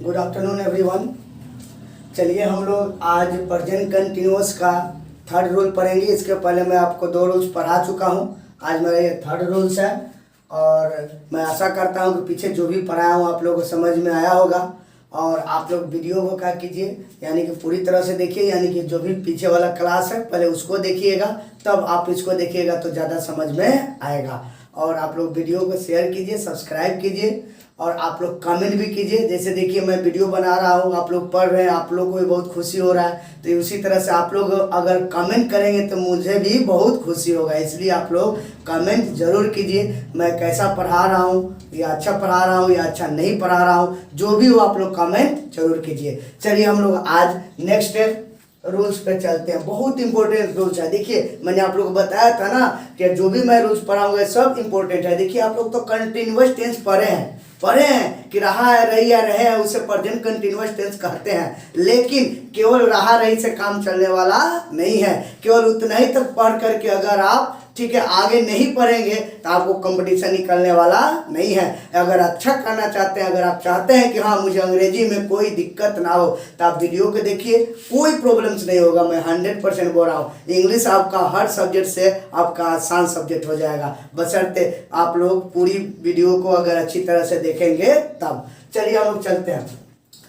Good afternoon everyone. चलिए हम लोग आज प्रेजेंट कंटिन्यूअस का थर्ड रूल पढ़ेंगे। इसके पहले मैं आपको 2 रूल्स पढ़ा चुका हूँ। आज मेरा ये थर्ड रूल्स है और मैं आशा करता हूँ कि पीछे जो भी पढ़ाया हूँ आप लोगों को समझ में आया होगा। और आप लोग वीडियो को क्या कीजिए, यानी कि पूरी तरह से देखिए, यानी कि जो भी पीछे वाला क्लास है पहले उसको देखिएगा, तब आप इसको देखिएगा तो ज़्यादा समझ में आएगा। और आप लोग वीडियो को शेयर कीजिए, सब्सक्राइब कीजिए और आप लोग कमेंट भी कीजिए। जैसे देखिए मैं वीडियो बना रहा हूँ, आप लोग पढ़ रहे हैं, आप लोग को भी बहुत खुशी हो रहा है, तो उसी तरह से आप लोग अगर कमेंट करेंगे तो मुझे भी बहुत खुशी होगा। इसलिए आप लोग कमेंट जरूर कीजिए, मैं कैसा पढ़ा रहा हूँ, या अच्छा पढ़ा रहा हूँ या अच्छा नहीं पढ़ा रहा हूँ, जो भी हो आप लोग कमेंट जरूर कीजिए। चलिए हम लोग आज नेक्स्ट रूल्स पे चलते हैं। बहुत इंपॉर्टेंट रूल्स है। देखिए मैंने आप लोग को बताया था ना कि जो भी मैं रूल्स पढ़ाऊंगा सब इंपॉर्टेंट है। देखिए आप लोग तो कंटिन्यूअस टेंस पढ़े हैं कि रहा है, रही या रहे हैं, उसे प्रेजेंट कंटिन्यूअस टेंस कहते हैं। लेकिन केवल रहा रही से काम चलने वाला नहीं है। केवल उतना ही तक पढ़ करके अगर आप ठीक है आगे नहीं पढ़ेंगे तो आपको कंपटीशन निकलने वाला नहीं है। अगर अच्छा करना चाहते हैं, अगर आप चाहते हैं कि हाँ मुझे अंग्रेजी में कोई दिक्कत ना हो, तो आप वीडियो को देखिए, कोई प्रॉब्लम्स नहीं होगा। मैं 100% बोल रहा हूँ, इंग्लिश आपका हर सब्जेक्ट से आपका आसान सब्जेक्ट हो जाएगा, बशर्ते आप लोग पूरी वीडियो को अगर अच्छी तरह से देखेंगे तब। चलिए हम लोग चलते हैं।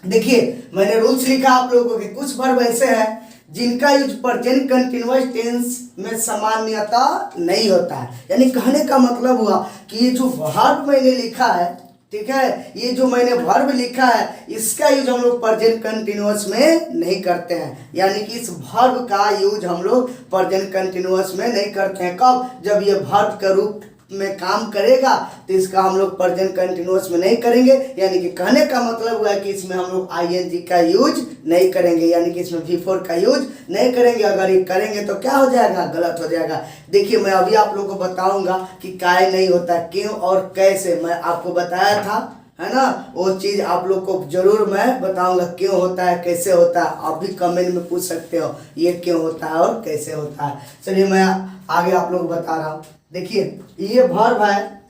देखिए मैंने रूल्स लिखा आप लोगों को कि कुछ वर्ब ऐसे हैं जिनका यूज प्रेजेंट कंटिन्यूअस टेंस में सामान्यतः नहीं होता है। यानी कहने का मतलब हुआ कि ये जो वर्ब मैंने लिखा है, ठीक है, ये जो मैंने वर्ब लिखा है इसका यूज हम लोग प्रेजेंट कंटिन्यूअस में नहीं करते हैं। यानी कि इस वर्ब का यूज हम लोग प्रेजेंट कंटिन्यूअस में नहीं करते हैं। कब? जब ये वर्ब का रूप में काम करेगा तो इसका हम लोग प्रेजेंट कंटिन्यूअस में नहीं करेंगे। यानी कि कहने का मतलब हुआ है कि इसमें हम लोग आईएनजी का यूज नहीं करेंगे, यानी कि इसमें V4 का यूज नहीं करेंगे। अगर ये करेंगे तो क्या हो जाएगा? गलत हो जाएगा। देखिए मैं अभी आप लोगों को बताऊंगा कि काय नहीं होता, क्यों और कैसे मैं आपको बताया था, है ना, वो चीज़ आप लोग को जरूर मैं बताऊंगा क्यों होता है, कैसे होता है। आप भी कमेंट में पूछ सकते हो ये क्यों होता है और कैसे होता है। चलिए मैं आगे आप लोग बता रहा हूँ। देखिए ये वर्ब है,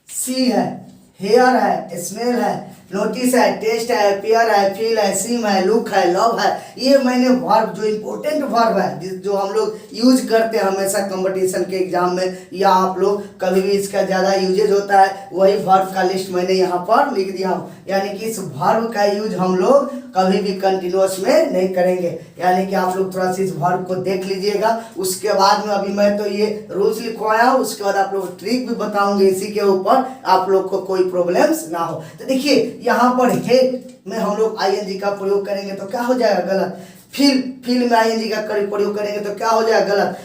सी है, हेयर है, स्मेल है, नोटिस है, टेस्ट है, अपियर है, फील है, सीम है, लुक है, लव है। ये मैंने वर्ब जो इम्पोर्टेंट वर्ब है जो हम लोग यूज करते हैं हमेशा कंपटीशन के एग्जाम में, या आप लोग कभी भी इसका ज़्यादा यूजेज होता है, वही वर्ब का लिस्ट मैंने यहाँ पर लिख दिया हूँ। यानी कि इस वर्ब का यूज हम लोग कभी भी कंटिन्यूअस में नहीं करेंगे। यानी कि आप लोग थोड़ा सा इस वर्ब को देख लीजिएगा। उसके बाद में अभी मैं तो ये रूल्स लिखवाया हूँ, उसके बाद आप लोग ट्रिक भी बताऊंगे इसी के ऊपर, आप लोग को कोई प्रॉब्लम्स ना हो। तो देखिए यहाँ पर हेड में हम लोग आईएनजी का प्रयोग करेंगे तो क्या हो जाएगा? गलत। फील में आईएनजी का प्रयोग करेंगे तो क्या हो जाएगा? गलत।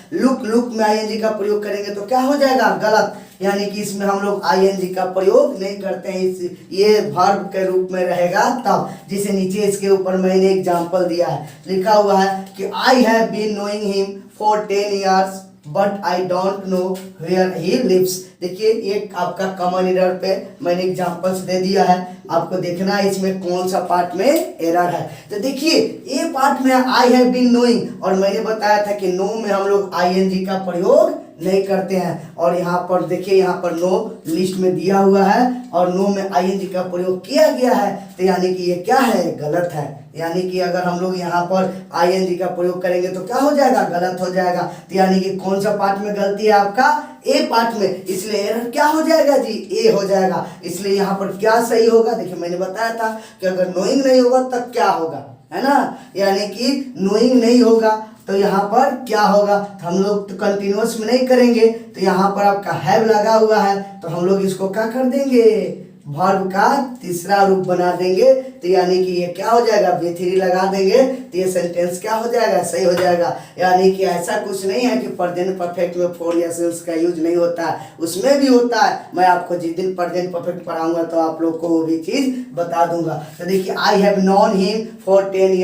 लुक में आईएनजी का प्रयोग करेंगे तो क्या हो जाएगा? गलत। यानी कि इसमें हम लोग आईएनजी का प्रयोग नहीं करते हैं। ये वर्ब के रूप में रहेगा तब। जैसे नीचे इसके ऊपर मैंने एग्जांपल दिया है, लिखा हुआ है कि I have been knowing him for 10 years but I don't know where he lives. देखिए ये आपका कॉमन एरर पे मैंने एग्जांपल्स दे दिया है, आपको देखना है इसमें कौन सा पार्ट में एरर है। तो देखिए ये पार्ट में आई हैव बीन नोइंग, और मैंने बताया था कि नो में हम लोग आईएनजी का प्रयोग नहीं करते हैं। और यहाँ पर देखिए यहाँ पर नो लिस्ट में दिया हुआ है और नो में आईएनजी का प्रयोग किया गया है, तो यानी कि ये क्या है? गलत है। यानी कि अगर हम लोग यहाँ पर आईएनजी का प्रयोग करेंगे तो क्या हो जाएगा? गलत हो जाएगा। तो यानी कि कौन सा पार्ट में गलती है? आपका ए पार्ट में, इसलिए एरर क्या हो जाएगा जी? ए हो जाएगा। इसलिए यहाँ पर क्या सही होगा? देखिए मैंने बताया था कि अगर नोइंग नहीं होगा तब क्या होगा, है ना, यानी कि नोइंग नहीं होगा तो यहाँ पर क्या होगा? हम लोग तो कंटिन्यूअस में नहीं करेंगे, तो यहाँ पर आपका हैव लगा हुआ है तो हम लोग इसको क्या कर देंगे? वर्ब का तीसरा रूप बना देंगे। तो यानी कि ये क्या हो जाएगा? V3 लगा देंगे तो ये सेंटेंस क्या हो जाएगा? सही हो जाएगा। यानी कि ऐसा कुछ नहीं है कि प्रेजेंट परफेक्ट में फॉर या सिंस का यूज नहीं होता है, उसमें भी होता है। मैं आपको जिस दिन प्रेजेंट परफेक्ट पढ़ाऊंगा तो आप लोग को वो भी चीज बता दूंगा। तो देखिए I have known him for 10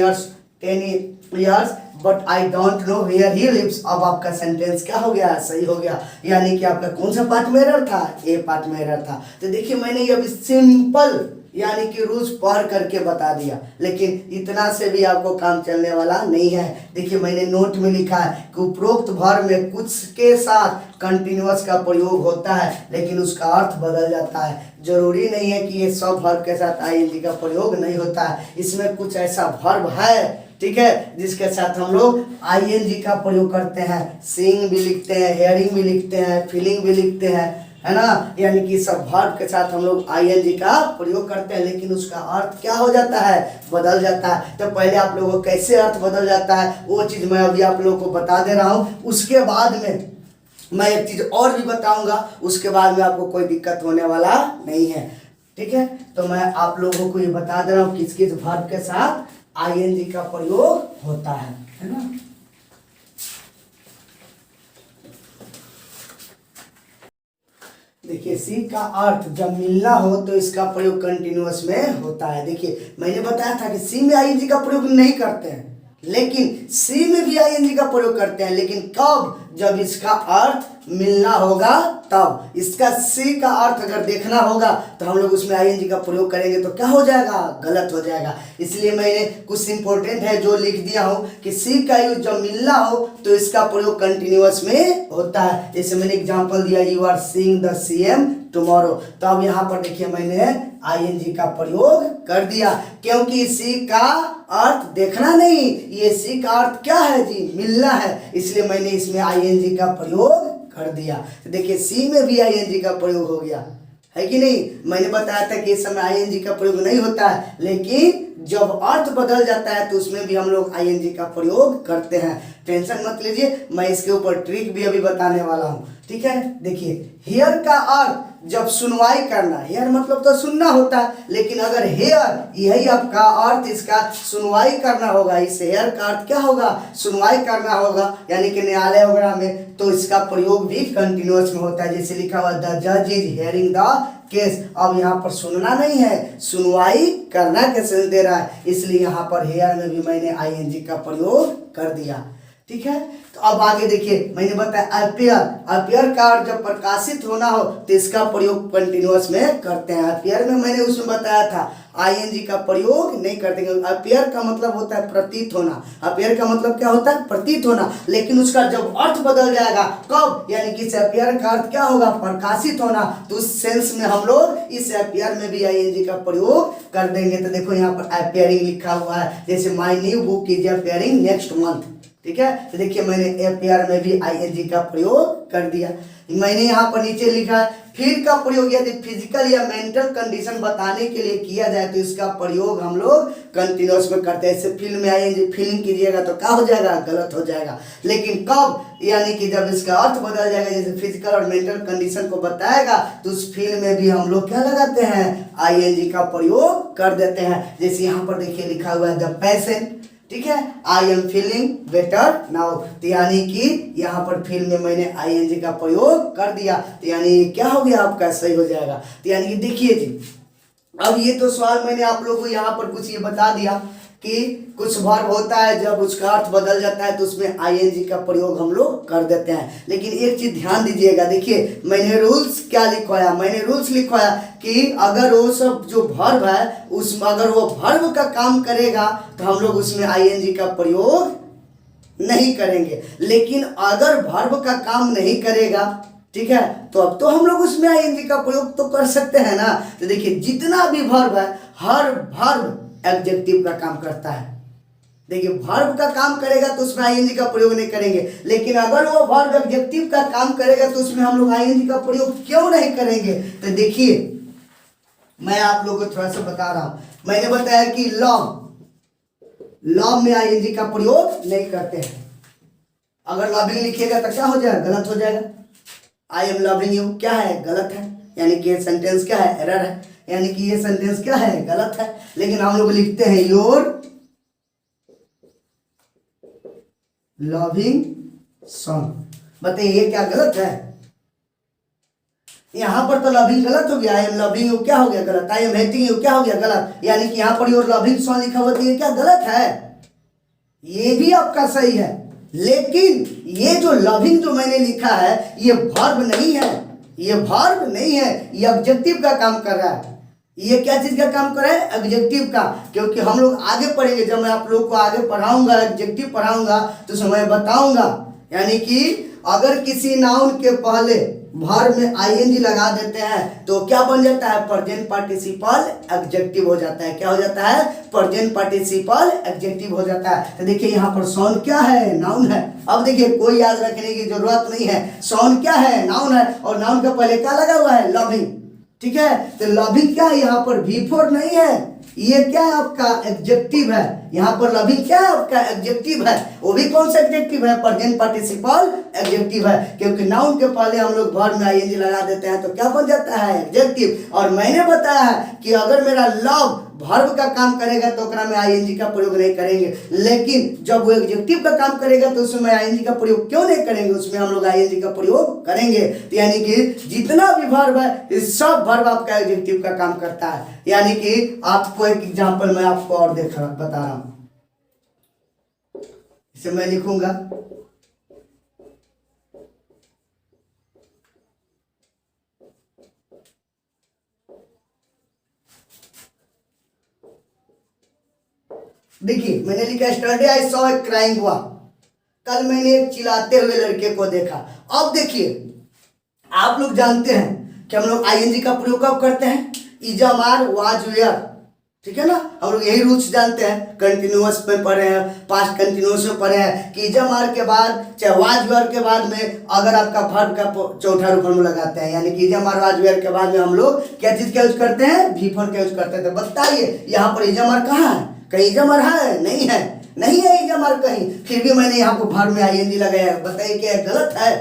years but I don't know where he lives. अब आपका सेंटेंस क्या हो गया? सही हो गया। यानी कि आपका कौन सा पार्ट में एरर था? ए पार्ट में एरर था। तो देखिए मैंने ये अभी सिंपल यानी कि रूल्स पढ़ करके बता दिया, लेकिन इतना से भी आपको काम चलने वाला नहीं है। देखिए मैंने नोट में लिखा है कि उपरोक्त वर्ब में कुछ के साथ कंटिन्यूअस का प्रयोग होता है, लेकिन उसका अर्थ बदल जाता है। जरूरी नहीं है कि ये सब वर्ब के साथ आईएनजी का प्रयोग नहीं होता है। इसमें कुछ ऐसा वर्ब है, ठीक है, जिसके साथ हम लोग आईएनजी का प्रयोग करते हैं। सीइंग भी लिखते हैं, हेयरिंग भी लिखते हैं, फीलिंग भी लिखते हैं, है ना। यानी कि सब वर्ब के साथ हम लोग आईएनजी का प्रयोग करते हैं, लेकिन उसका अर्थ क्या हो जाता है, बदल जाता है। तो पहले आप लोगों को कैसे अर्थ बदल जाता है वो चीज़ मैं अभी आप लोगों को बता दे रहा हूँ। उसके बाद में मैं एक चीज़ और भी बताऊंगा, उसके बाद में आपको कोई दिक्कत होने वाला नहीं है, ठीक है। तो मैं आप लोगों को ये बता दे रहा हूँ किस किस वर्ब के साथ आईएनजी का प्रयोग होता है ना। देखिए सी का अर्थ जब मिलना हो तो इसका प्रयोग कंटिन्यूअस में होता है। देखिए मैंने बताया था कि सी में आईएनजी का प्रयोग नहीं करते हैं, लेकिन सी में भी आईएनजी का प्रयोग करते हैं, लेकिन कब, जब इसका अर्थ मिलना होगा तब। इसका सी का अर्थ अगर देखना होगा तो हम लोग उसमें आईएनजी का प्रयोग करेंगे तो क्या हो जाएगा, गलत हो जाएगा। इसलिए मैंने कुछ इंपॉर्टेंट है जो लिख दिया हूँ कि सी का यूज जब मिलना हो तो इसका प्रयोग कंटिन्यूअस में होता है। जैसे मैंने एग्जांपल दिया, you are seeing the CM tomorrow, तो अब यहाँ पर देखिए मैंने आईएनजी का प्रयोग कर दिया, क्योंकि सी का अर्थ देखना नहीं, ये सी का अर्थ क्या है जी, मिलना है, इसलिए मैंने इसमें आईएनजी का प्रयोग कर दिया। तो देखिए सी में भी आईएनजी का प्रयोग हो गया है कि नहीं। मैंने बताया था कि इस समय आईएनजी का प्रयोग नहीं होता है, लेकिन जब अर्थ बदल जाता है तो उसमें भी हम लोग आईएनजी का प्रयोग करते हैं। टेंशन मत लीजिए, मैं इसके ऊपर ट्रिक भी अभी बताने वाला हूँ, ठीक है। देखिए हेयर का अर्थ जब सुनवाई करना, हेयर मतलब तो सुनना होता है, लेकिन अगर हेयर यही आपका अर्थ इसका सुनवाई करना होगा, इस हेयर का अर्थ क्या होगा, सुनवाई करना होगा, यानी कि न्यायालय वगैरह में, तो इसका प्रयोग भी कंटिन्यूअस में होता है। जैसे लिखा हुआ द जज इज हेयरिंग द केस, अब यहाँ पर सुनना नहीं है, सुनवाई करना के सेंस दे रहा है, इसलिए यहाँ पर हेयर में भी मैंने आईएनजी का प्रयोग कर दिया, ठीक है। तो अब आगे देखिए मैंने बताया अपियर, अपियर का अर्थ जब प्रकाशित होना हो तो इसका प्रयोग कंटिन्यूअस में करते हैं। अपियर में मैंने उसमें बताया था आईएनजी का प्रयोग नहीं करते, अपियर का मतलब होता है प्रतीत होना, अपियर का मतलब क्या होता है, प्रतीत होना, लेकिन उसका जब अर्थ बदल जाएगा कब, यानी कि इस अपियर का अर्थ क्या होगा, प्रकाशित होना, तो उस सेंस में हम लोग इस अपियर में भी आईएनजी का प्रयोग कर देंगे। तो देखो यहाँ पर अपियरिंग लिखा हुआ है, जैसे my new book is appearing next month, ठीक है। तो देखिए मैंने अपियर में भी आईएनजी का प्रयोग कर दिया। मैंने यहाँ पर नीचे लिखा है फील का प्रयोग यदि फिजिकल या मेंटल कंडीशन बताने के लिए किया जाए तो इसका प्रयोग हम लोग कंटिन्यूअस में करते हैं। इससे फील में आईएनजी फीलिंग कीजिएगा तो क्या हो जाएगा, गलत हो जाएगा। लेकिन कब, यानी कि जब इसका अर्थ बदल जाएगा, जैसे फिजिकल और मेंटल कंडीशन को बताएगा तो उस फील में भी हम लोग क्या लगाते हैं, आईएनजी का प्रयोग कर देते हैं। जैसे यहाँ पर देखिए लिखा हुआ है द पेशेंट, ठीक है, I am feeling better now, तो यानी कि यहाँ पर फील में मैंने आईएनजी का प्रयोग कर दिया, तो यानी क्या हो गया आपका, सही हो जाएगा। तो यानी कि देखिए जी, अब ये तो सवाल मैंने आप लोगों को यहाँ पर कुछ ये बता दिया कि कुछ वर्ब होता है जब उसका अर्थ बदल जाता है तो उसमें आईएनजी का प्रयोग हम लोग कर देते हैं। लेकिन एक चीज ध्यान दीजिएगा, देखिए मैंने रूल्स क्या लिखवाया, मैंने रूल्स लिखवाया कि अगर वो सब जो वर्ब है उसमें अगर वो वर्ब का काम करेगा तो हम लोग उसमें आईएनजी का प्रयोग नहीं करेंगे, लेकिन अगर वर्ब का काम नहीं करेगा, ठीक है, तो अब तो हम लोग उसमें आईएनजी का प्रयोग तो कर सकते हैं ना। तो देखिए जितना भी वर्ब है, हर वर्ब एडजेक्टिव का काम करता है। देखिए वर्ब का काम करेगा तो उसमें आईएनजी का प्रयोग नहीं करेंगे, लेकिन अगर वो वर्ब एडजेक्टिव का काम करेगा तो उसमें हम लोग आईएनजी का प्रयोग क्यों नहीं करेंगे। तो देखिए मैं आप लोगों को थोड़ा सा बता रहा हूं, मैंने बताया कि लव में आईएनजी का प्रयोग नहीं करते हैं। अगर लविंग लिखिएगा तो क्या हो जाएगा, गलत हो जाएगा। आई एम लविंग यू क्या है, गलत है, यानी कि ये सेंटेंस क्या है, एरर है, यानी कि ये सेंटेंस क्या है, गलत है। लेकिन हम लोग लिखते हैं योर लविंग सन, बताइए ये क्या गलत है, यहां पर तो लविंग गलत हो गया, आई एम लविंग यू क्या हो गया, गलत, आई एम हेटिंग यू क्या हो गया, गलत, यानी कि यहां पर योर लविंग सन लिखा हुआ तो ये क्या गलत है, ये भी आपका सही है। लेकिन ये जो लविंग जो मैंने लिखा है ये वर्ब नहीं है, ये वर्ब नहीं है, ये ऑब्जेक्टिव का काम कर रहा है। ये क्या चीज का काम कर रहा है? एडजेक्टिव का। क्योंकि हम लोग आगे पढ़ेंगे, जब मैं आप लोग को आगे पढ़ाऊंगा, एडजेक्टिव पढ़ाऊंगा, तो समय बताऊंगा। यानी कि अगर किसी नाउन के पहले वर्ब में आईएनजी लगा देते हैं तो क्या बन जाता है? प्रेजेंट पार्टिसिपल एडजेक्टिव हो जाता है। क्या हो जाता है? प्रेजेंट पार्टिसिपल एडजेक्टिव हो जाता है। तो देखिए यहाँ पर सॉन क्या है? नाउन है। अब देखिए कोई याद रखने की जरूरत नहीं है, सॉन क्या है? नाउन है। और नाउन के पहले क्या लगा हुआ है? लविंग। ठीक है, तो लविंग क्या है? यहाँ पर V4 नहीं है, ये क्या है? आपका एडजेक्टिव है। यहाँ पर लविंग क्या है? आपका एडजेक्टिव है। वो भी कौन सा एडजेक्टिव है? प्रेजेंट पार्टिसिपल एडजेक्टिव है। क्योंकि नाउन के पहले हम लोग वर्ब में आईएनजी लगा देते हैं तो क्या बन जाता है? एडजेक्टिव। और मैंने बताया है कि अगर मेरा लव वर्ब का काम करेगा तो ओकरा में आईएनजी का प्रयोग नहीं करेंगे, लेकिन जब वो एडजेक्टिव का काम करेगा तो उसमें आईएनजी का प्रयोग क्यों नहीं करेंगे? उसमें हम लोग आईएनजी का प्रयोग करेंगे। तो यानी कि जितना भी वर्ब है सब वर्ब आपका एडजेक्टिव का काम करता है। यानी कि आपको एक एग्जांपल मैं आपको और बता रहा हूं, इसे मैं लिखूंगा। देखिए मैंने लिखा yesterday I saw a crying boy, कल मैंने एक चिल्लाते हुए लड़के को देखा। अब देखिए आप लोग जानते हैं कि हम लोग आईएनजी का प्रयोग कब करते हैं? इजम आर वाज वेयर, ठीक है ना, हम लोग यही रूल्स जानते हैं। कंटिन्यूअस में पढ़े हैं, पास्ट कंटिन्यूअस में पढ़े हैं कि इजम आर के बाद चाहे वाज वेयर के बाद में अगर आपका वर्ब का चौथा रूप हम लगाते हैं, यानी कि इजम आर वाज वेयर के बाद में हम लोग क्या चीज का यूज करते हैं? V4 का यूज करते हैं। तो बताइए यहाँ पर इजम आर कहाँ है? कहीं इजम आर है? नहीं है, नहीं है इजम आर कहीं। फिर भी मैंने यहाँ पर वर्ब में आईएनजी लगाया। बताइए क्या गलत है?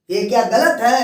ये क्या गलत है?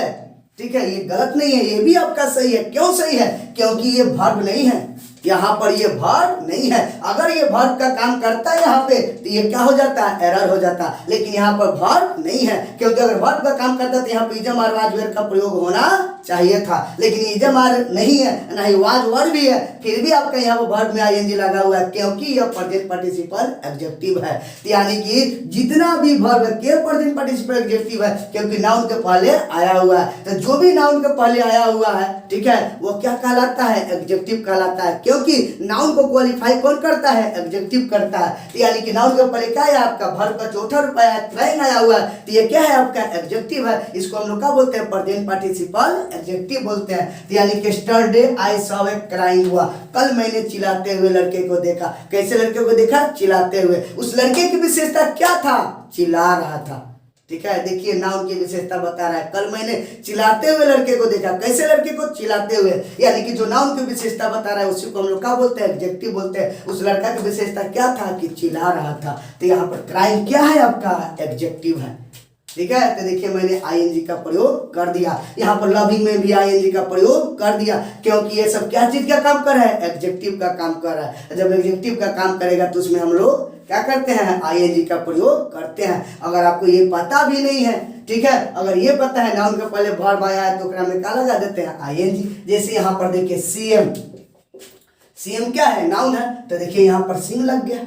ठीक है, ये गलत नहीं है, ये भी आपका सही है। क्यों सही है? क्योंकि ये वर्ब नहीं है, यहाँ पर ये वर्ब नहीं है। अगर ये वर्ब का काम करता है यहाँ पे तो ये क्या हो जाता है? एरर हो जाता है। लेकिन यहाँ पर वर्ब नहीं है, क्योंकि अगर वर्ब का काम करता तो यहाँ पे इजम आर वाज वेयर का प्रयोग होना चाहिए था। लेकिन इजम आर नहीं है, ना ही वाज वर्ब भी है, फिर भी आपका यहाँ पर वर्ब में आईएनजी लगा हुआ है, क्योंकि यह प्रेजेंट पार्टिसिपल एडजेक्टिव है। यानी कि जितना भी वर्ब है केवल प्रेजेंट पार्टिसिपल एडजेक्टिव है, क्योंकि नाउन के पहले आया हुआ है। तो जो भी नाउन के पहले आया हुआ है, ठीक है, वो क्या कहलाता है? एडजेक्टिव कहलाता है। क्योंकि नाउन को क्वालिफाई कौन करता है? एडजेक्टिव करता है। तो यानी कि नाउन के पहले क्या है? आपका वर्ब का चौथा रूप आया, क्राइंग आया हुआ है, तो ये क्या है? आपका एडजेक्टिव है। इसको हम लोग क्या बोलते हैं? प्रेजेंट पार्टिसिपल एडजेक्टिव बोलते हैं। तो यानी कि स्टरडे आई सॉ ए क्राइंग हुआ, कल मैंने चिल्लाते हुए लड़के को देखा। कैसे लड़के को देखा? चिल्लाते हुए। उस लड़के की विशेषता क्या था? चिल्ला रहा था। ठीक है, देखिए नाउन की विशेषता बता रहा है, कल मैंने चिल्लाते हुए लड़के को देखा। कैसे लड़के को? चिल्लाते हुए। यानी कि जो नाउन की विशेषता बता रहा है उसी को हम लोग क्या बोलते हैं? एडजेक्टिव बोलते हैं। उस लड़का की विशेषता क्या था? कि चिल्ला रहा था। तो यहाँ पर क्राइम क्या है? आपका एडजेक्टिव है। ठीक है, तो देखिए मैंने आईएनजी का प्रयोग कर दिया। यहाँ पर लविंग में भी आईएनजी का प्रयोग कर दिया, क्योंकि ये सब क्या चीज का काम कर रहा है? एडजेक्टिव का काम कर रहा है। जब एडजेक्टिव का काम करेगा तो उसमें हम लोग क्या करते हैं? आईएनजी का प्रयोग करते हैं। अगर आपको ये पता भी नहीं है, ठीक है, अगर ये पता है नाउन के पहले वर्ब आया है तो ओकरा में क्या लगा देते हैं? आईएनजी। जैसे यहाँ पर देखिए सीएम, सीएम क्या है? नाउन है, तो देखिए यहाँ पर सिंह लग गया,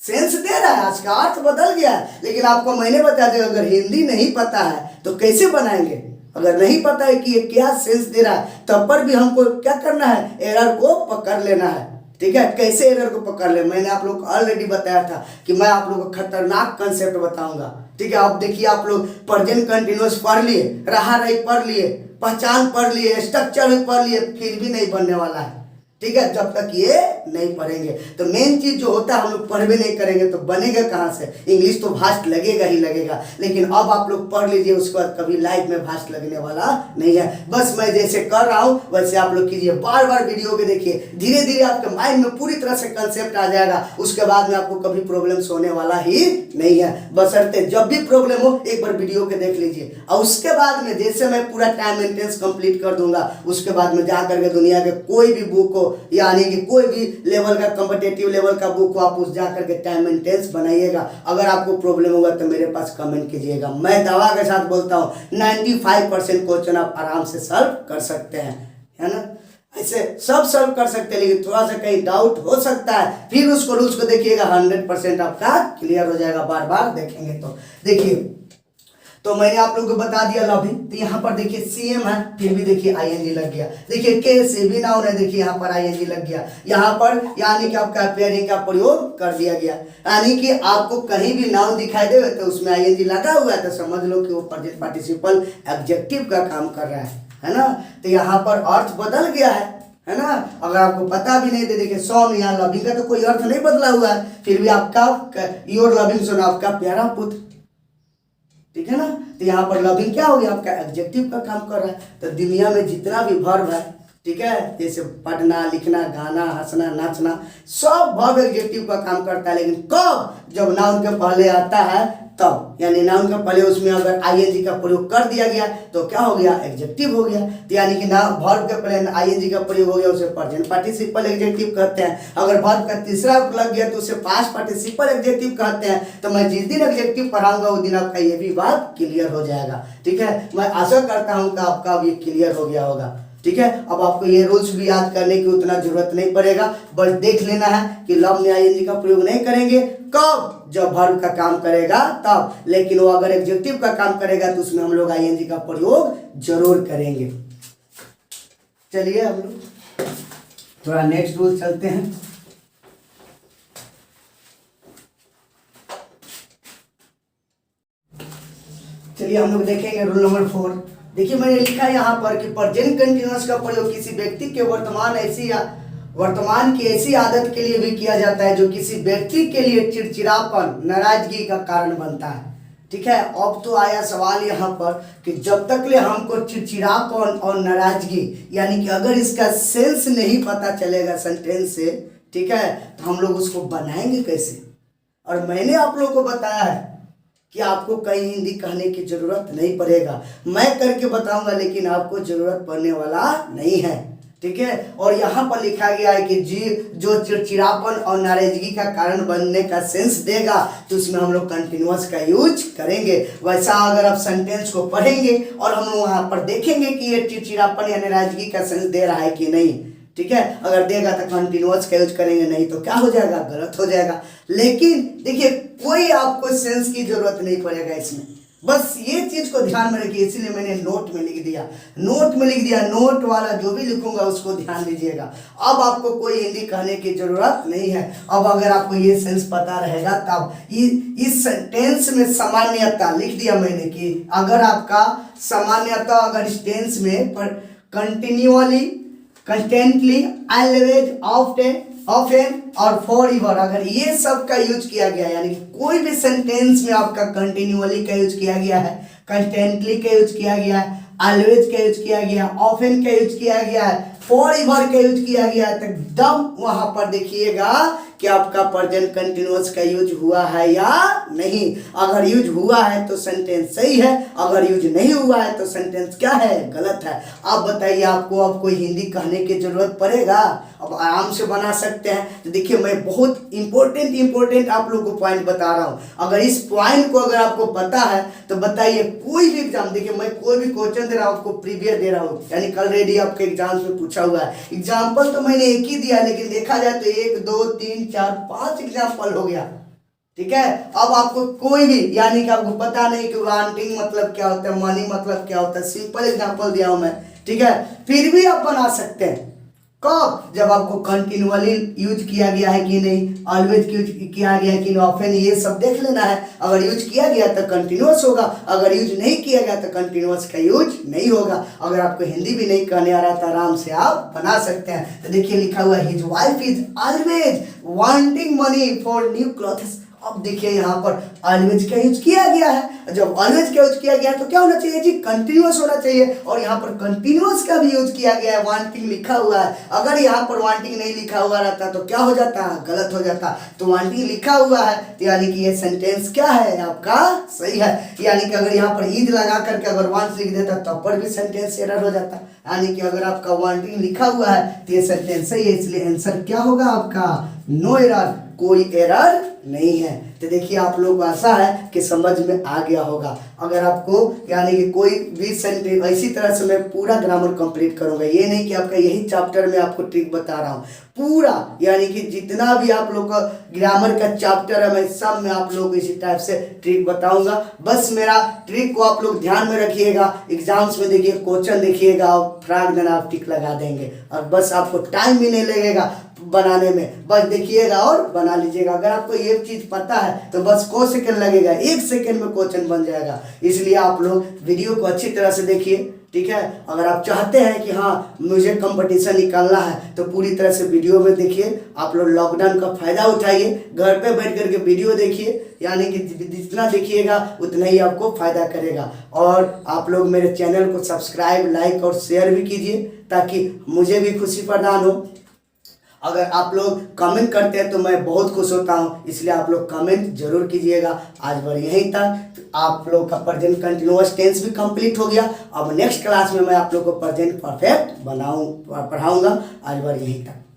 सेंस दे रहा है, आज का अर्थ बदल गया। लेकिन आपको मैंने बता दिया, अगर हिंदी नहीं पता है तो कैसे बनाएंगे? अगर नहीं पता है कि ये क्या सेंस दे रहा है तब पर भी हमको क्या करना है? एरर को पकड़ लेना है। ठीक है, कैसे एरर को पकड़ ले? मैंने आप लोग को ऑलरेडी बताया था कि मैं आप लोगों को खतरनाक कंसेप्ट बताऊंगा। ठीक है, अब देखिए आप लोग प्रेजेंट कंटिन्यूअस पढ़ लिए, रहा रही पढ़ लिए, पहचान पढ़ लिए, स्ट्रक्चर पढ़ लिए, फिर भी नहीं बनने वाला है। ठीक है, जब तक ये नहीं पढ़ेंगे। तो मेन चीज जो होता है हम लोग पढ़ भी नहीं करेंगे तो बनेगा कहाँ से? इंग्लिश तो भास्ट लगेगा ही लगेगा। लेकिन अब आप लोग पढ़ लीजिए, उसके बाद कभी लाइफ में भास्ट लगने वाला नहीं है। बस मैं जैसे कर रहा हूँ वैसे आप लोग कीजिए, बार बार वीडियो के देखिए, धीरे धीरे आपके माइंड में पूरी तरह से कंसेप्ट आ जाएगा। उसके बाद में आपको कभी प्रॉब्लम्स होने वाला ही नहीं है। बशर्ते जब भी प्रॉब्लम हो एक बार वीडियो के देख लीजिए, और उसके बाद में जैसे मैं पूरा टाइम मेंटेनेंस कंप्लीट कर दूंगा, उसके बाद में जा करके दुनिया के कोई भी बुक हो, यानी कि कोई भी लेवल का कॉम्पिटिटिव लेवल का बुक हो, आप उस जा करके टाइम मेंटेनेंस बनाइएगा। अगर आपको प्रॉब्लम होगा तो मेरे पास कमेंट कीजिएगा। मैं दवा के साथ बोलता हूँ 95% क्वेश्चन आप आराम से सॉल्व कर सकते हैं, है ना। ऐसे सब सॉल्व कर सकते हैं, लेकिन थोड़ा सा कहीं डाउट हो सकता है, फिर उसको रूल्स को देखिएगा, 100% आपका क्लियर हो जाएगा। बार बार देखेंगे तो देखिए, तो मैंने आप लोगों को बता दिया लविंग, तो यहाँ पर देखिए सेम है, फिर भी देखिए आईएनजी लग गया। देखिए के से भी नाउन है, देखिए यहाँ पर आईएनजी लग गया। यहाँ पर यानी कि आपका पेयरिंग का प्रयोग कर दिया गया, यानी कि आपको कहीं भी नाउन दिखाई दे तो उसमें आईएनजी लगा हुआ है तो समझ लो कि वो प्रेजेंट पार्टिसिपल एडजेक्टिव का काम कर रहा है ना। तो यहाँ पर अर्थ बदल गया है ना। अगर आपको पता भी नहीं, देखिए सॉन यहाँ लविंग का तो कोई अर्थ नहीं बदला हुआ है, फिर भी आपका योर लविंग सन, आपका प्यारा पुत्र, ठीक है ना। तो यहाँ पर लविंग क्या हो गया, आपका एडजेक्टिव का काम कर रहा है। तो दुनिया में जितना भी वर्ब है, ठीक है, जैसे पढ़ना, लिखना, गाना, हंसना, नाचना, सब वर्ब एडजेक्टिव का काम करता है। लेकिन कब, जब नाउन के पहले आता है तब, यानी नाउन का पहले उसमें अगर आईएनजी का प्रयोग कर दिया गया तो क्या हो गया, एडजेक्टिव हो गया। तो यानी कि ना वर्ब के पहले आईएनजी का प्रयोग हो गया, उसे प्रेजेंट पार्टिसिपल एडजेक्टिव कहते हैं। अगर वर्ब का तीसरा लग गया तो उसे पास्ट पार्टिसिपल एडजेक्टिव कहते हैं। तो मैं जिस दिन एडजेक्टिव पढ़ाऊंगा उस दिन आपका ये भी बात क्लियर हो जाएगा, ठीक है। मैं आशा करता हूँ कि आपका अब ये क्लियर हो गया होगा, ठीक है। अब आपको ये रूल्स भी याद करने की उतना जरूरत नहीं पड़ेगा, बस देख लेना है कि लव में आईएनजी का प्रयोग नहीं करेंगे कब, जब वर्ब का काम करेगा तब। लेकिन वो अगर एडजेक्टिव का काम करेगा तो उसमें हम लोग आईएनजी का प्रयोग जरूर करेंगे। चलिए हम लोग थोड़ा नेक्स्ट रूल चलते हैं। चलिए हम लोग देखेंगे रूल नंबर 4। देखिए मैंने लिखा है यहाँ पर कि प्रेजेंट कंटीन्यूअस का प्रयोग किसी व्यक्ति के वर्तमान की ऐसी आदत के लिए भी किया जाता है जो किसी व्यक्ति के लिए चिड़चिड़ापन, नाराजगी का कारण बनता है, ठीक है। अब तो आया सवाल यहाँ पर कि जब तक ले हमको चिड़चिड़ापन और नाराजगी, यानी कि अगर इसका सेंस नहीं पता चलेगा सेंटेंस से, ठीक है, तो हम लोग उसको बनाएंगे कैसे। और मैंने आप लोगों को बताया है कि आपको कहीं हिंदी कहने की जरूरत नहीं पड़ेगा, मैं करके बताऊंगा, लेकिन आपको जरूरत पड़ने वाला नहीं है, ठीक है। और यहाँ पर लिखा गया है कि जो चिड़चिड़ापन और नाराजगी का कारण बनने का सेंस देगा तो उसमें हम लोग कंटिन्यूअस का यूज करेंगे। वैसा अगर आप सेंटेंस को पढ़ेंगे और हम लोग वहाँ पर देखेंगे कि ये चिड़चिड़ापन या नाराजगी का सेंस दे रहा है कि नहीं, ठीक है। अगर देगा तो कंटिन्यूअस का यूज करेंगे, नहीं तो क्या हो जाएगा, गलत हो जाएगा। लेकिन देखिए कोई आपको सेंस की जरूरत नहीं पड़ेगा इसमें, बस ये चीज को ध्यान में रखिए, इसीलिए मैंने नोट में लिख दिया। नोट वाला जो भी लिखूंगा उसको ध्यान दीजिएगा। अब आपको कोई हिंदी कहने की जरूरत नहीं है। अब अगर आपको ये सेंस पता रहेगा तब इस सेंटेंस में सामान्यता लिख दिया मैंने कि अगर आपका सामान्यता अगर इस टेंस में कंटिन्यूअली, कंस्टेंटली, ऑलवेज, ऑफन और फॉरएवर अगर ये सब का यूज किया गया, यानी कोई भी सेंटेंस में आपका कंटिन्यूअली का यूज किया गया है, कंस्टेंटली का यूज किया गया है, ऑलवेज का यूज किया गया, ऑफन का यूज किया गया है, फॉरएवर का यूज किया गया है, तो एकदम वहां पर देखिएगा कि आपका प्रेजेंट कंटिन्यूअस का यूज हुआ है या नहीं। अगर यूज हुआ है तो सेंटेंस सही है, अगर यूज नहीं हुआ है तो सेंटेंस क्या है, गलत है। आप बताइए आपको अब कोई हिंदी कहने की जरूरत पड़ेगा, अब आराम से बना सकते हैं। तो देखिए मैं बहुत इंपॉर्टेंट आप लोगों को पॉइंट बता रहा हूँ। अगर इस पॉइंट को अगर आपको पता है तो बताइए कोई भी एग्जाम, देखिए मैं कोई भी क्वेश्चन दे रहा हूँ आपको, प्रीवियस दे रहा हूँ, यानी कल रेडी आपके एग्जाम में पूछा हुआ है। एग्जाम्पल तो मैंने एक ही दिया, लेकिन देखा जाए तो 1 2 3 4 5 एग्जाम्पल हो गया, ठीक है। अब आपको कोई भी, यानी कि आपको पता नहीं कि वांटिंग मतलब क्या होता है, मनी मतलब क्या होता है, सिंपल एग्जांपल दिया हूं मैं, ठीक है। फिर भी आप बना सकते हैं कब, जब आपको कंटिन्यूअली यूज किया गया है कि नहीं, ऑलवेज यूज किया गया है कि नहीं, ऑफन, ये सब देख लेना है। अगर यूज किया गया तो कंटिन्यूअस होगा, अगर यूज नहीं किया गया तो कंटिन्यूअस का यूज नहीं होगा। अगर आपको हिंदी भी नहीं कहने आ रहा तो आराम से आप बना सकते हैं। तो देखिए लिखा हुआ his wife is always wanting money for new clothes. अब देखिए यहाँ पर ऑलवेज का यूज किया गया है, जब ऑलवेज का यूज किया गया है तो क्या होना चाहिए जी, कंटिन्यूअस होना चाहिए। और यहाँ पर कंटिन्यूअस का भी यूज किया गया है, वांटिंग लिखा हुआ है। अगर यहाँ पर वांटिंग नहीं लिखा हुआ रहता तो क्या हो जाता, गलत हो जाता। तो वांटिंग लिखा हुआ है तो यानी कि ये सेंटेंस क्या है, आपका सही है। यानी कि अगर यहाँ पर ईद लगा करके अगर वांट लिख देता तब पर भी सेंटेंस एरर हो जाता। यानी कि अगर आपका वांटिंग लिखा हुआ है तो ये सेंटेंस सही है, इसलिए आंसर क्या होगा आपका, नो एरर, कोई एरर नहीं है। तो देखिए आप लोग को आशा है कि समझ में आ गया होगा। अगर आपको यानी कि कोई भी सेंटेंस इसी तरह से मैं पूरा ग्रामर कंप्लीट करूंगा, ये नहीं कि आपका यही चैप्टर में आपको ट्रिक बता रहा हूँ, पूरा यानी कि जितना भी आप लोग का ग्रामर का चैप्टर है मैं सब में आप लोग को इसी टाइप से ट्रिक बताऊंगा। बस मेरा ट्रिक को आप लोग ध्यान में रखिएगा, एग्जाम्स में देखिए क्वेश्चन देखिएगा और फ्राग देना आप टिक लगा देंगे, और बस आपको टाइम भी नहीं लगेगा बनाने में, बस देखिएगा और बना लीजिएगा। अगर आपको ये चीज़ पता है तो बस को सेकंड लगेगा, 1 सेकंड में क्वेश्चन बन जाएगा। इसलिए आप लोग वीडियो को अच्छी तरह से देखिए, ठीक है। अगर आप चाहते हैं कि हाँ मुझे कंपटीशन निकालना है तो पूरी तरह से वीडियो में देखिए। आप लोग लॉकडाउन का फ़ायदा उठाइए, घर पे बैठ करके वीडियो देखिए, यानी कि जितना देखिएगा उतना ही आपको फ़ायदा करेगा। और आप लोग मेरे चैनल को सब्सक्राइब, लाइक और शेयर भी कीजिए ताकि मुझे भी खुशी प्रदान हो। अगर आप लोग कमेंट करते हैं तो मैं बहुत खुश होता हूं, इसलिए आप लोग कमेंट जरूर कीजिएगा। आज बार यहीं तक। आप लोग का प्रेजेंट कंटिन्यूअस टेंस भी कंप्लीट हो गया। अब नेक्स्ट क्लास में मैं आप लोग को प्रेजेंट परफेक्ट पढ़ाऊंगा। आज बार यहीं तक।